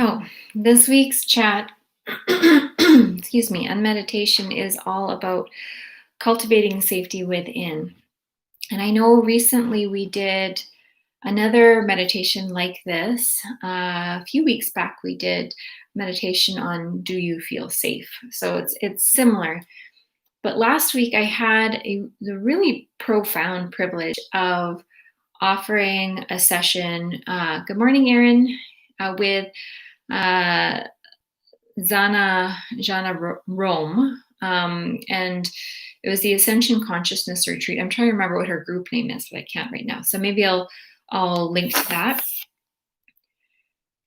So, this week's chat, excuse me, and meditation is all about cultivating safety within. And I know recently we did another meditation like this. A few weeks back, we did meditation on do you feel safe? So it's similar. But last week, I had the really profound privilege of offering a session. Good morning, Erin, with uh, Jana Rome, and it was the Ascension Consciousness Retreat. I'm trying to remember what her group name is, but I can't right now. So maybe I'll link to that.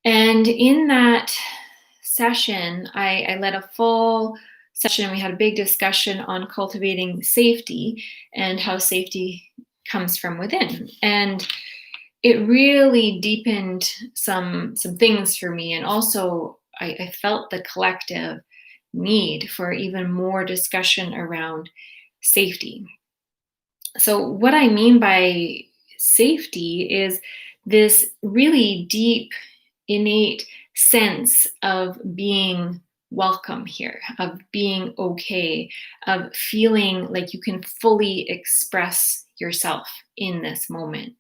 And in that session, I led a full session. We had a big discussion on cultivating safety and how safety comes from within. And it really deepened some things for me, and also I felt the collective need for even more discussion around safety. So what I mean by safety is this really deep, innate sense of being welcome here, of being okay, of feeling like you can fully express yourself in this moment.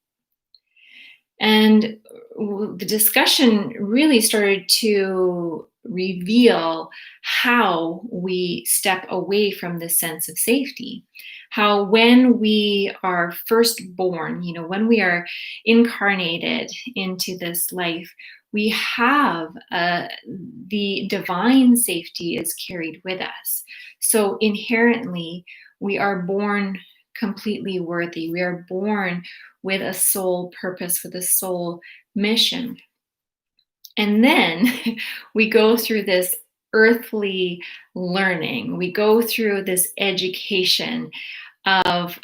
And the discussion really started to reveal how we step away from this sense of safety. How, when we are first born, when we are incarnated into this life, we have the divine safety is carried with us. So inherently, we are born completely worthy. We are born with a soul purpose, with a soul mission. And then we go through this earthly learning. We go through this education of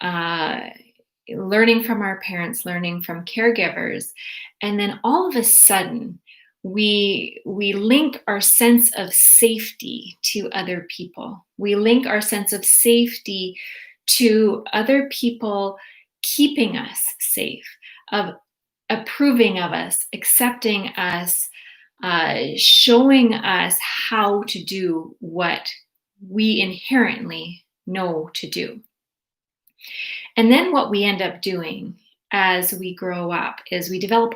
learning from our parents, learning from caregivers. And then all of a sudden, we link our sense of safety to other people. We link our sense of safety to other people keeping us safe, of approving of us, accepting us, showing us how to do what we inherently know to do. And then what we end up doing as we grow up is we develop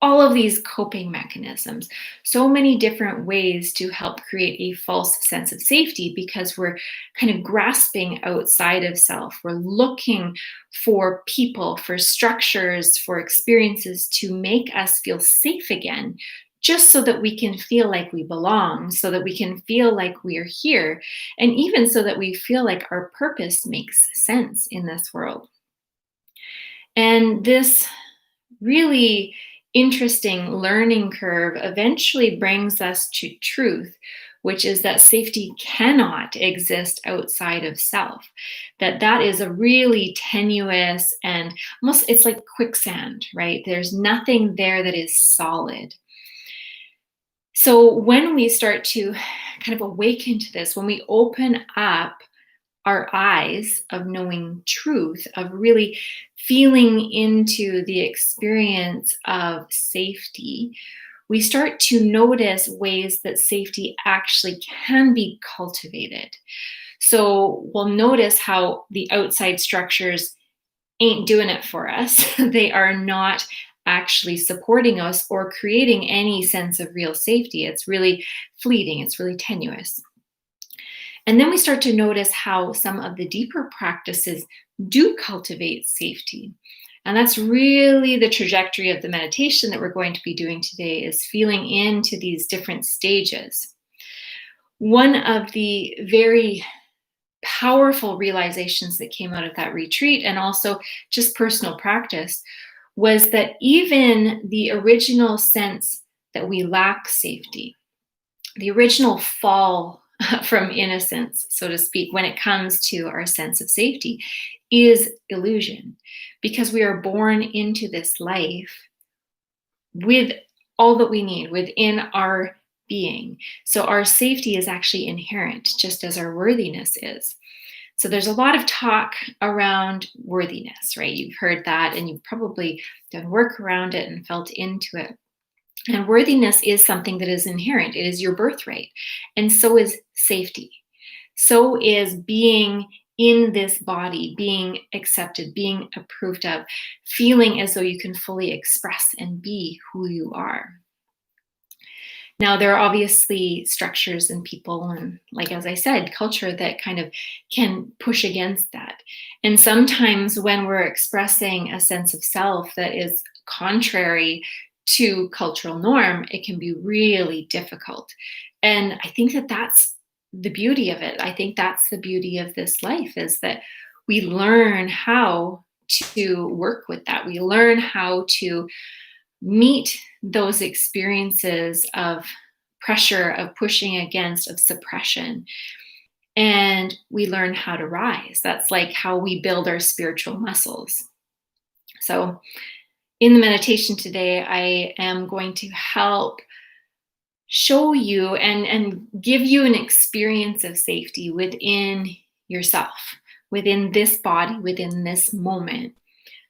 all of these coping mechanisms, so many different ways to help create a false sense of safety, because we're kind of grasping outside of self. We're looking for people, for structures, for experiences to make us feel safe again, just so that we can feel like we belong, so that we can feel like we are here, and even so that we feel like our purpose makes sense in this world. And this really interesting learning curve eventually brings us to truth, which is that safety cannot exist outside of self. That is a really tenuous and almost, it's like quicksand, right? There's nothing there that is solid. So when we start to kind of awaken to this, when we open up our eyes of knowing truth, of really feeling into the experience of safety, we start to notice ways that safety actually can be cultivated. So we'll notice how the outside structures ain't doing it for us. They are not actually supporting us or creating any sense of real safety. It's really fleeting, it's really tenuous. And then we start to notice how some of the deeper practices do cultivate safety. And that's really the trajectory of the meditation that we're going to be doing today, is feeling into these different stages. One of the very powerful realizations that came out of that retreat, and also just personal practice, was that even the original sense that we lack safety, the original fall from innocence, so to speak, when it comes to our sense of safety, is illusion, because we are born into this life with all that we need within our being. So our safety is actually inherent, just as our worthiness is. So there's a lot of talk around worthiness, right? You've heard that, and you've probably done work around it and felt into it. And worthiness is something that is inherent, it is your birthright. And so is safety. So is being in this body, being accepted, being approved of, feeling as though you can fully express and be who you are. Now, there are obviously structures and people, and like as I said, culture that kind of can push against that. And sometimes when we're expressing a sense of self that is contrary to cultural norm, it can be really difficult. And I think that that's the beauty of it. I think that's the beauty of this life, is that we learn how to work with that. We learn how to meet those experiences of pressure, of pushing against, of suppression. And we learn how to rise. That's like how we build our spiritual muscles. So, in the meditation today, I am going to help show you and give you an experience of safety within yourself, within this body, within this moment,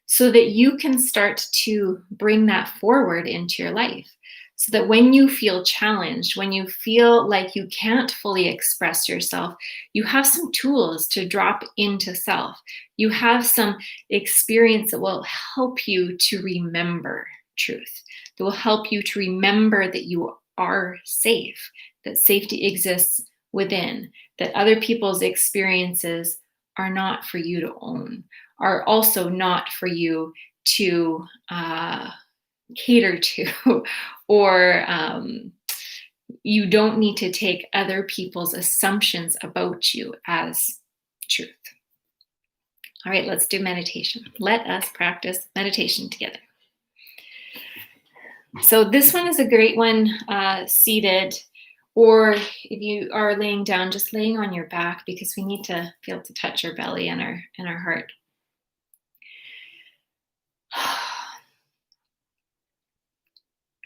so that you can start to bring that forward into your life. So that when you feel challenged, when you feel like you can't fully express yourself, you have some tools to drop into self. You have some experience that will help you to remember truth, that will help you to remember that you are safe, that safety exists within, that other people's experiences are not for you to own, are also not for you to cater to, or you don't need to take other people's assumptions about you as truth. All right, let's do meditation. Let us practice meditation together. So this one is a great one, seated, or if you are laying down, just laying on your back, because we need to be able to touch our belly and our heart.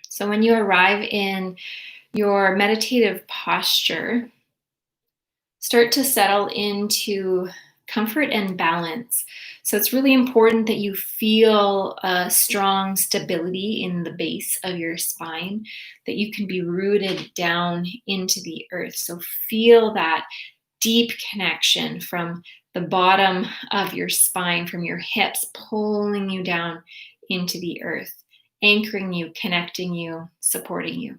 So when you arrive in your meditative posture, start to settle into comfort and balance. So it's really important that you feel a strong stability in the base of your spine, that you can be rooted down into the earth. So feel that deep connection from the bottom of your spine, from your hips, pulling you down into the earth, anchoring you, connecting you, supporting you.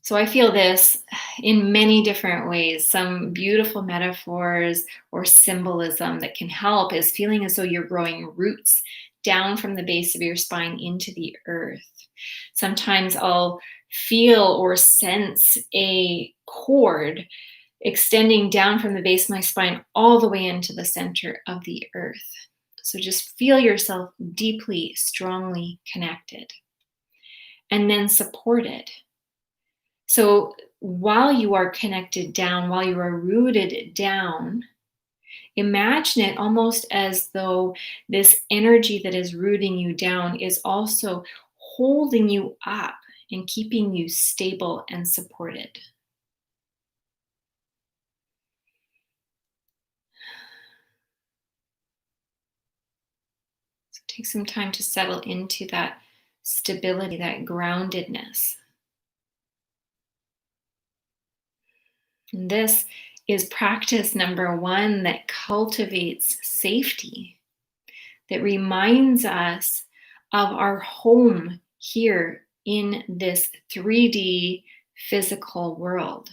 So I feel this in many different ways. Some beautiful metaphors or symbolism that can help is feeling as though you're growing roots down from the base of your spine into the earth. Sometimes I'll feel or sense a cord extending down from the base of my spine all the way into the center of the earth. So just feel yourself deeply, strongly connected, and then supported. So while you are connected down, while you are rooted down, imagine it almost as though this energy that is rooting you down is also holding you up and keeping you stable and supported. So take some time to settle into that stability, that groundedness. And this is practice number one that cultivates safety, that reminds us of our home here in this 3D physical world.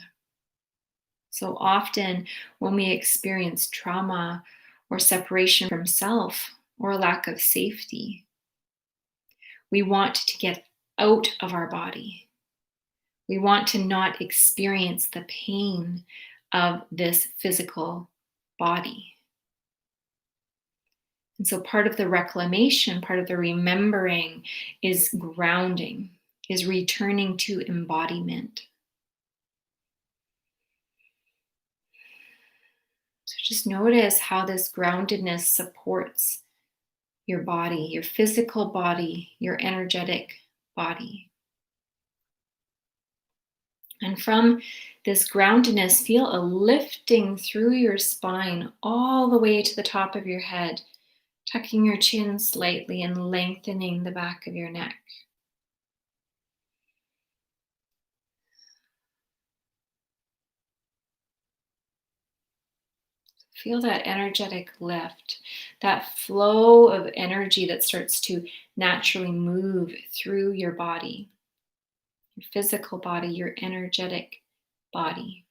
So often, when we experience trauma or separation from self or lack of safety, we want to get out of our body. We want to not experience the pain of this physical body. And so part of the reclamation, part of the remembering is grounding, is returning to embodiment. So just notice how this groundedness supports your body, your physical body, your energetic body. And from this groundedness, feel a lifting through your spine all the way to the top of your head, tucking your chin slightly and lengthening the back of your neck. Feel that energetic lift, that flow of energy that starts to naturally move through your body, your physical body, your energetic body.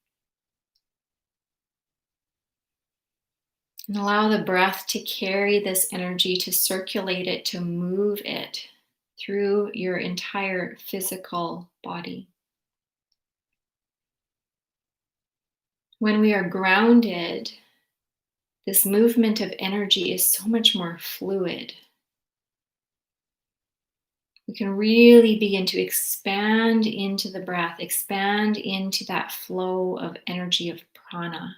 And allow the breath to carry this energy, to circulate it, to move it through your entire physical body. When we are grounded, this movement of energy is so much more fluid. We can really begin to expand into the breath, expand into that flow of energy of prana,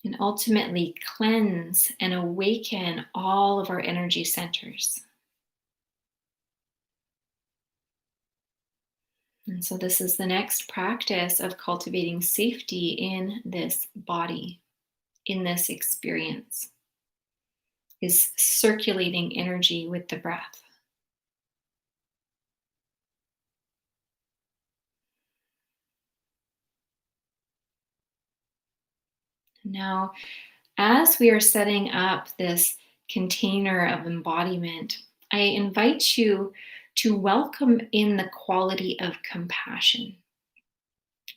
and ultimately cleanse and awaken all of our energy centers. And so, this is the next practice of cultivating safety in this body, in this experience, is circulating energy with the breath. Now, as we are setting up this container of embodiment, I invite you to welcome in the quality of compassion.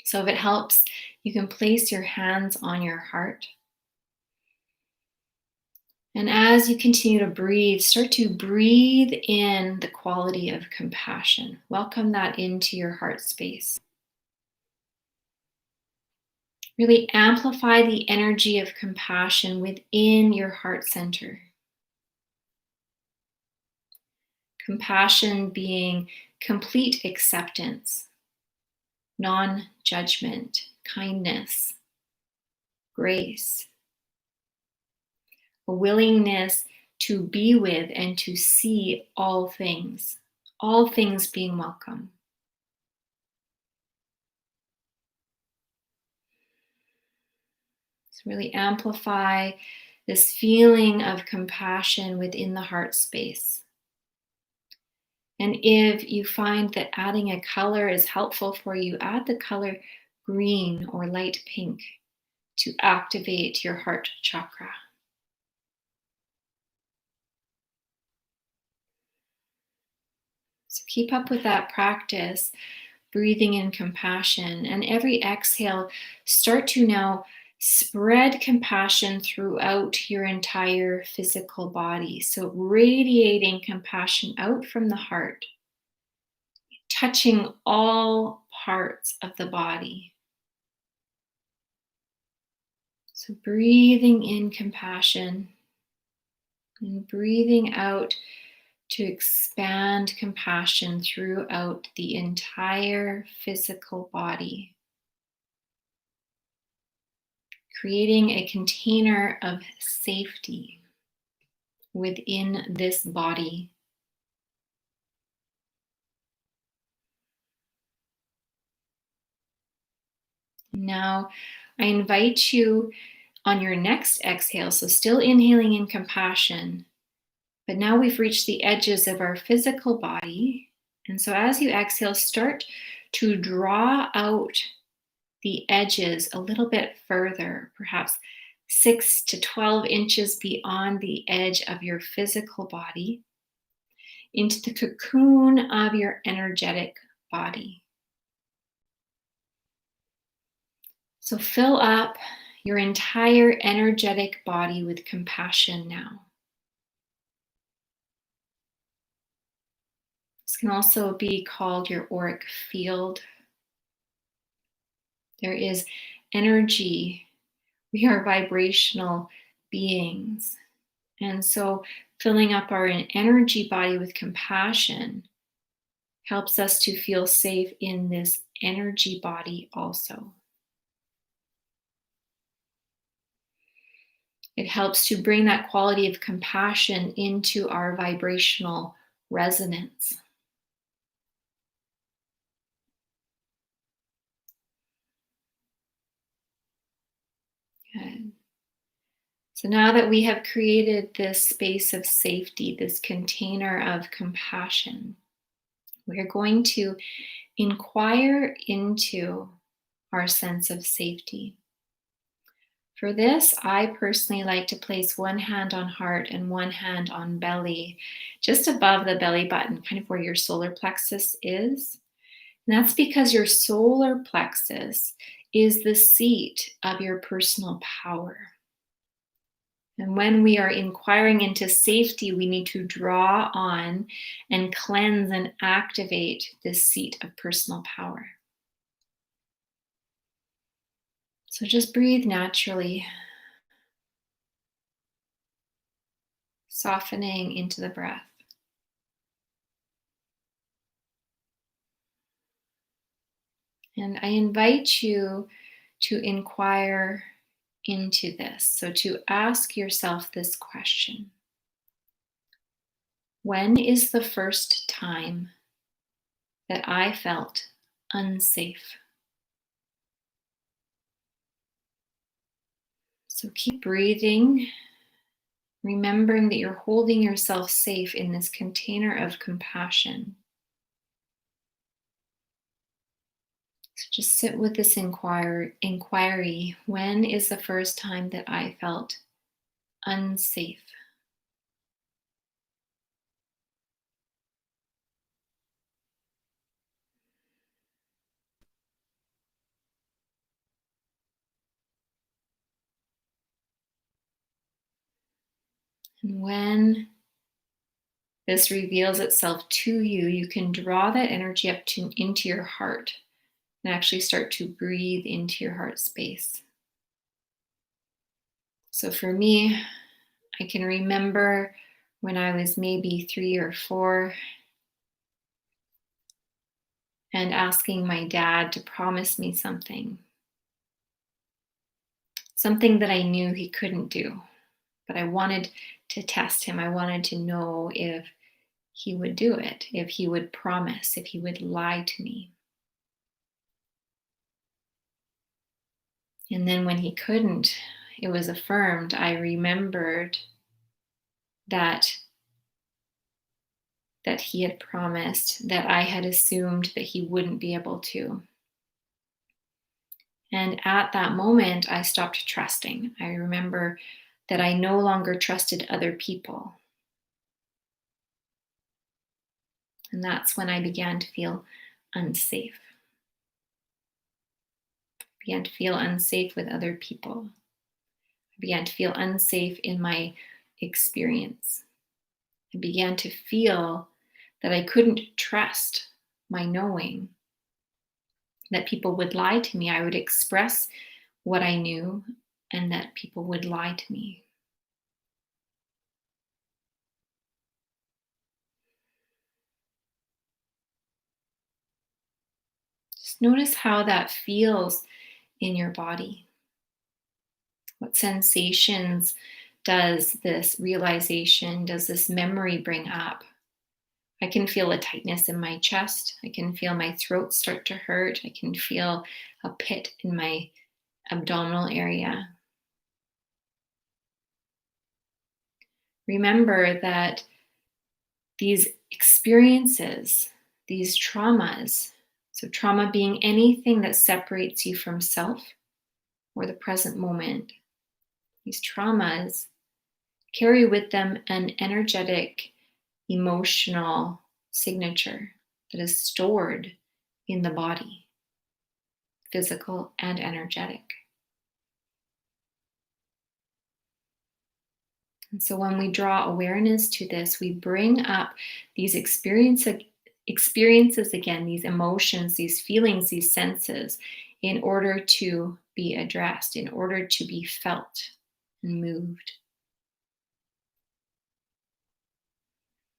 So, if it helps, you can place your hands on your heart. And as you continue to breathe, start to breathe in the quality of compassion. Welcome that into your heart space. Really amplify the energy of compassion within your heart center. Compassion being complete acceptance, non judgment, kindness, grace, a willingness to be with and to see all things being welcome. So, really amplify this feeling of compassion within the heart space. And if you find that adding a color is helpful for you, add the color green or light pink to activate your heart chakra. So keep up with that practice, breathing in compassion. And every exhale, start to now spread compassion throughout your entire physical body. So radiating compassion out from the heart, touching all parts of the body. So breathing in compassion and breathing out to expand compassion throughout the entire physical body, creating a container of safety within this body. Now, I invite you on your next exhale, so still inhaling in compassion, but now we've reached the edges of our physical body. And so as you exhale, start to draw out the edges a little bit further, perhaps 6 to 12 inches beyond the edge of your physical body, into the cocoon of your energetic body. So fill up your entire energetic body with compassion now. This can also be called your auric field. There is energy. We are vibrational beings. And so filling up our energy body with compassion helps us to feel safe in this energy body also. It helps to bring that quality of compassion into our vibrational resonance. Good. So now that we have created this space of safety, this container of compassion, we're going to inquire into our sense of safety. For this, I personally like to place one hand on heart and one hand on belly, just above the belly button, kind of where your solar plexus is. And that's because your solar plexus is the seat of your personal power. And when we are inquiring into safety, we need to draw on and cleanse and activate this seat of personal power. So just breathe naturally, softening into the breath. And I invite you to inquire into this. So to ask yourself this question: when is the first time that I felt unsafe? So keep breathing, remembering that you're holding yourself safe in this container of compassion. So just sit with this inquiry. When is the first time that I felt unsafe? And when this reveals itself to you, you can draw that energy up into your heart and actually start to breathe into your heart space. So for me, I can remember when I was maybe 3 or 4 and asking my dad to promise me something that I knew he couldn't do, but I wanted to test him. I wanted to know if he would do it, if he would promise, if he would lie to me. And then when he couldn't, it was affirmed. I remembered that he had promised, that I had assumed that he wouldn't be able to. And at that moment, I stopped trusting. I remember that I no longer trusted other people. And that's when I began to feel unsafe. I began to feel unsafe with other people. I began to feel unsafe in my experience. I began to feel that I couldn't trust my knowing, that people would lie to me. I would express what I knew and that people would lie to me. Just notice how that feels in your body. What sensations does this realization, does this memory bring up? I can feel a tightness in my chest. I can feel my throat start to hurt. I can feel a pit in my abdominal area. Remember that these experiences, these traumas, so trauma being anything that separates you from self or the present moment, these traumas carry with them an energetic, emotional signature that is stored in the body, physical and energetic. And so when we draw awareness to this, we bring up these experiences again, these emotions, these feelings, these senses, in order to be addressed, in order to be felt and moved.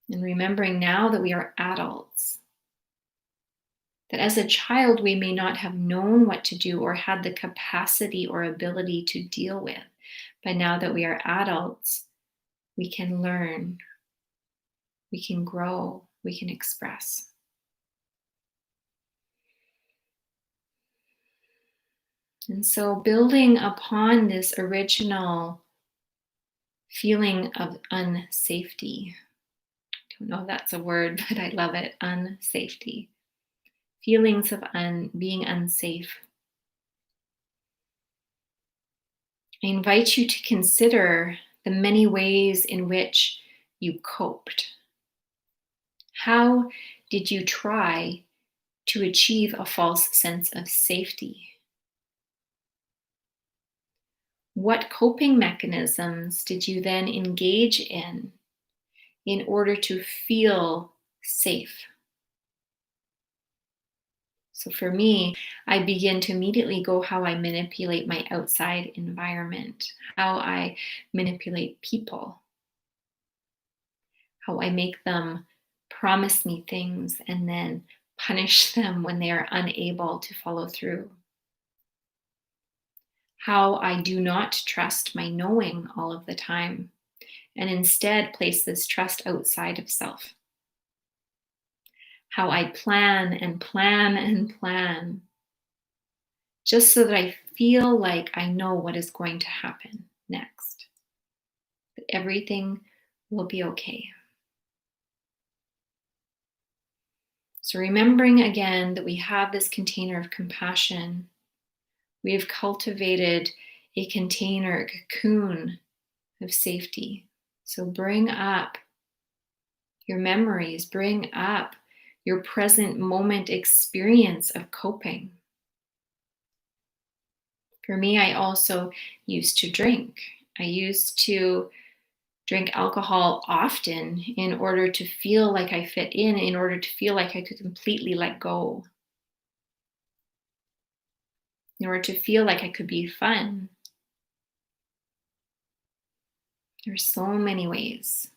And remembering now that we are adults, that as a child we may not have known what to do or had the capacity or ability to deal with. But now that we are adults, we can learn, we can grow, we can express. And so, building upon this original feeling of unsafety, I don't know if that's a word, but I love it, unsafety. Feelings of being unsafe. I invite you to consider the many ways in which you coped. How did you try to achieve a false sense of safety? What coping mechanisms did you then engage in order to feel safe? So for me, I begin to immediately go how I manipulate my outside environment, how I manipulate people, how I make them promise me things and then punish them when they are unable to follow through. How I do not trust my knowing all of the time and instead place this trust outside of self. How I plan and plan and plan just so that I feel like I know what is going to happen next, that everything will be okay. So, remembering again that we have this container of compassion, we have cultivated a container, a cocoon of safety. So, bring up your memories, bring up your present moment experience of coping. For me, I also used to drink. I used to drink alcohol often in order to feel like I fit in order to feel like I could completely let go, in order to feel like I could be fun. There are so many ways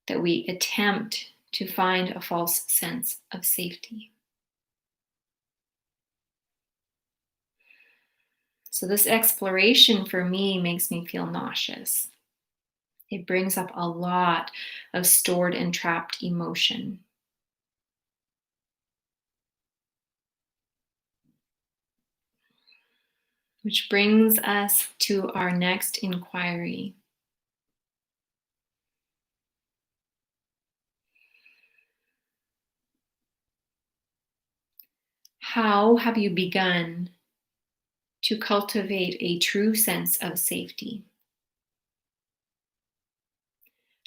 that we attempt to find a false sense of safety. So, this exploration for me makes me feel nauseous. It brings up a lot of stored and trapped emotion. Which brings us to our next inquiry. How have you begun to cultivate a true sense of safety?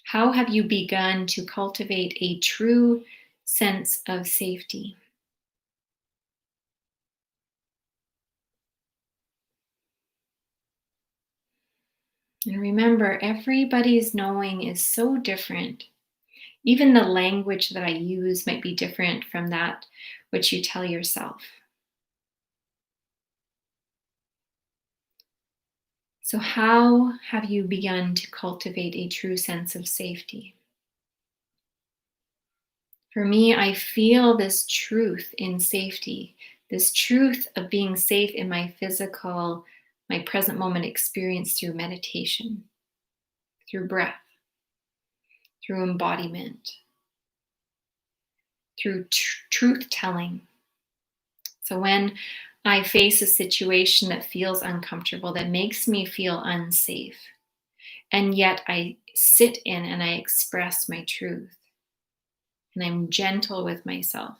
How have you begun to cultivate a true sense of safety? And remember, everybody's knowing is so different. Even the language that I use might be different from that which you tell yourself. So, how have you begun to cultivate a true sense of safety? For me, I feel this truth in safety, this truth of being safe in my physical, my present moment experience through meditation, through breath, through embodiment, through truth telling. So when I face a situation that feels uncomfortable, that makes me feel unsafe, and yet I sit in and I express my truth, and I'm gentle with myself,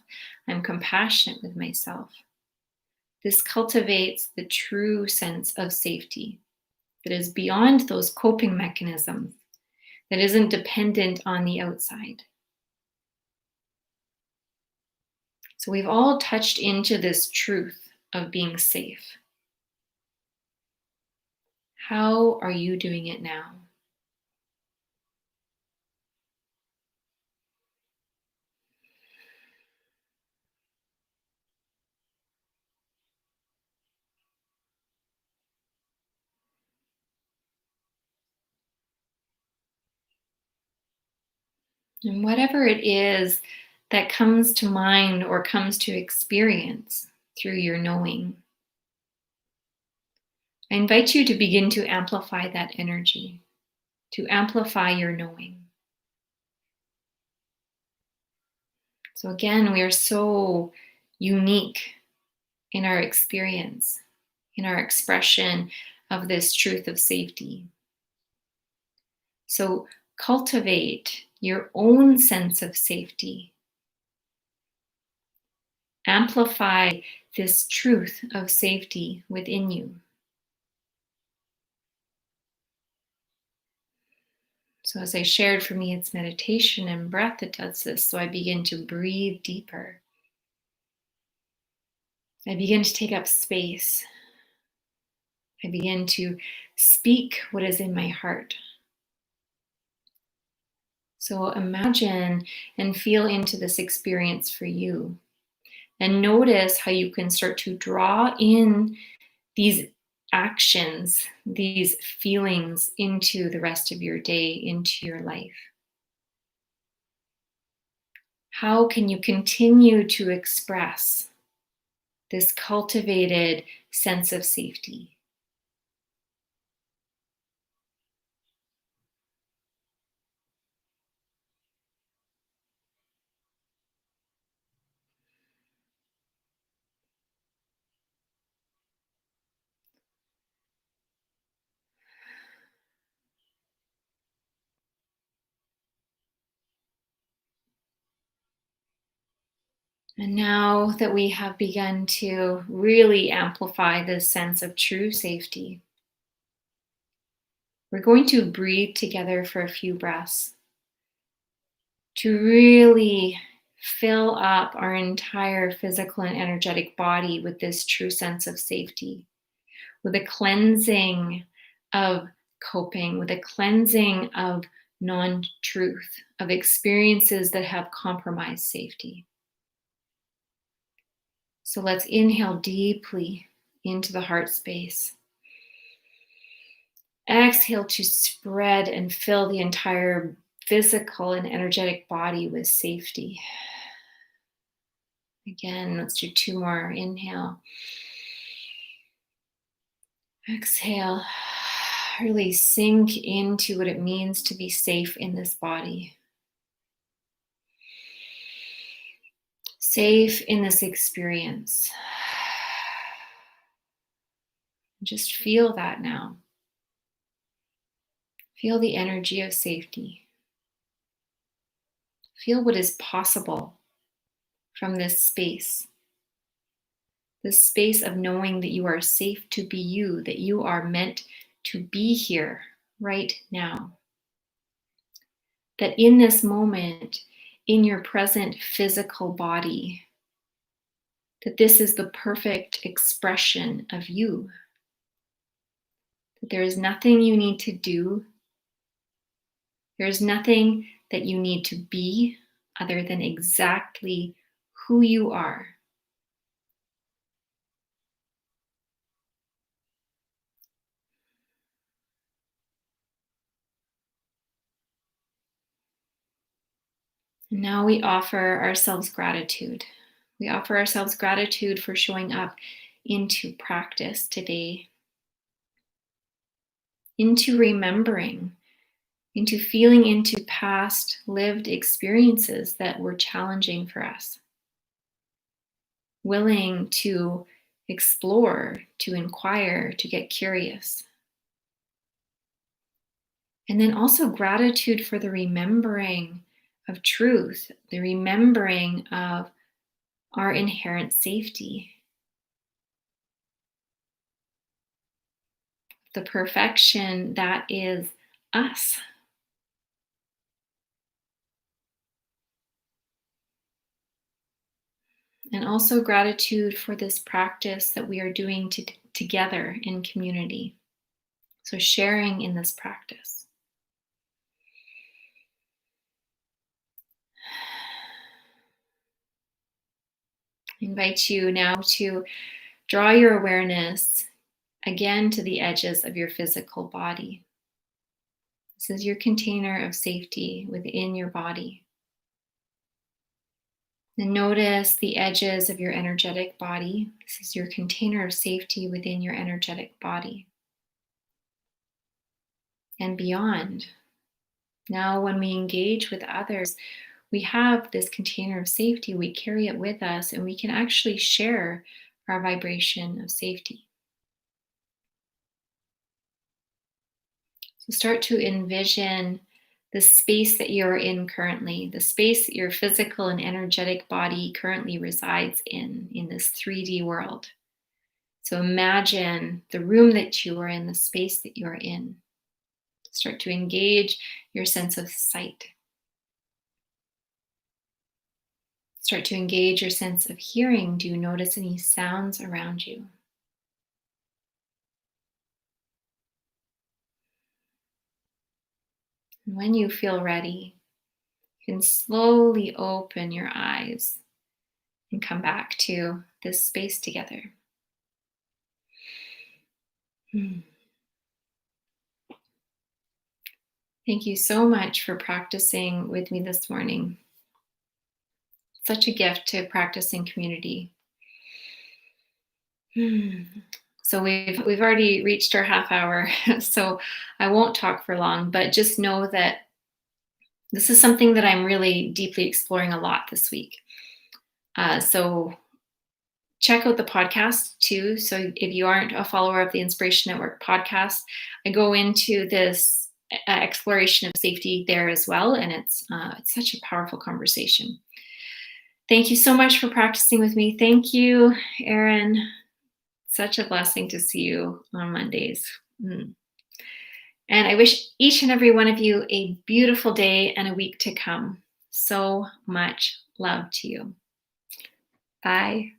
I'm compassionate with myself. This cultivates the true sense of safety that is beyond those coping mechanisms, that isn't dependent on the outside. So we've all touched into this truth of being safe. How are you doing it now? And whatever it is that comes to mind or comes to experience through your knowing, I invite you to begin to amplify that energy, to amplify your knowing. So, again, we are so unique in our experience, in our expression of this truth of safety. So, cultivate your own sense of safety. Amplify this truth of safety within you. So, as I shared, for me, it's meditation and breath that does this. So, I begin to breathe deeper. I begin to take up space. I begin to speak what is in my heart. So, imagine and feel into this experience for you. And notice how you can start to draw in these actions, these feelings into the rest of your day, into your life. How can you continue to express this cultivated sense of safety? And now that we have begun to really amplify this sense of true safety, we're going to breathe together for a few breaths to really fill up our entire physical and energetic body with this true sense of safety, with a cleansing of coping, with a cleansing of non truth, of experiences that have compromised safety. So let's inhale deeply into the heart space. Exhale to spread and fill the entire physical and energetic body with safety. Again, let's do two more. Inhale. Exhale. Really sink into what it means to be safe in this body. Safe in this experience. Just feel that now. Feel the energy of safety. Feel what is possible from this space of knowing that you are safe to be you, that you are meant to be here right now. That in this moment, in your present physical body, that this is the perfect expression of you. That there is nothing you need to do. There is nothing that you need to be other than exactly who you are. And now we offer ourselves gratitude. We offer ourselves gratitude for showing up into practice today, into remembering, into feeling into past lived experiences that were challenging for us, willing to explore, to inquire, to get curious. And then also gratitude for the remembering of truth, the remembering of our inherent safety, the perfection that is us. And also gratitude for this practice that we are doing together in community. So, sharing in this practice. I invite you now to draw your awareness again to the edges of your physical body. This is your container of safety within your body. And notice the edges of your energetic body. This is your container of safety within your energetic body. And beyond. Now, when we engage with others, we have this container of safety. We carry it with us, and we can actually share our vibration of safety. So start to envision the space that you're in currently, the space that your physical and energetic body currently resides in this 3D world. So imagine the room that you are in, the space that you're in. Start to engage your sense of sight. Start to engage your sense of hearing. Do you notice any sounds around you? And when you feel ready, you can slowly open your eyes and come back to this space together. Hmm. Thank you so much for practicing with me this morning. Such a gift to practice in community. Hmm. So we've already reached our half hour, so I won't talk for long, but just know that this is something that I'm really deeply exploring a lot this week. So check out the podcast too. So if you aren't a follower of the Inspiration Network podcast, I go into this exploration of safety there as well, and it's such a powerful conversation. Thank you so much for practicing with me. Thank you, Erin. Such a blessing to see you on Mondays. Mm. And I wish each and every one of you a beautiful day and a week to come. So much love to you. Bye.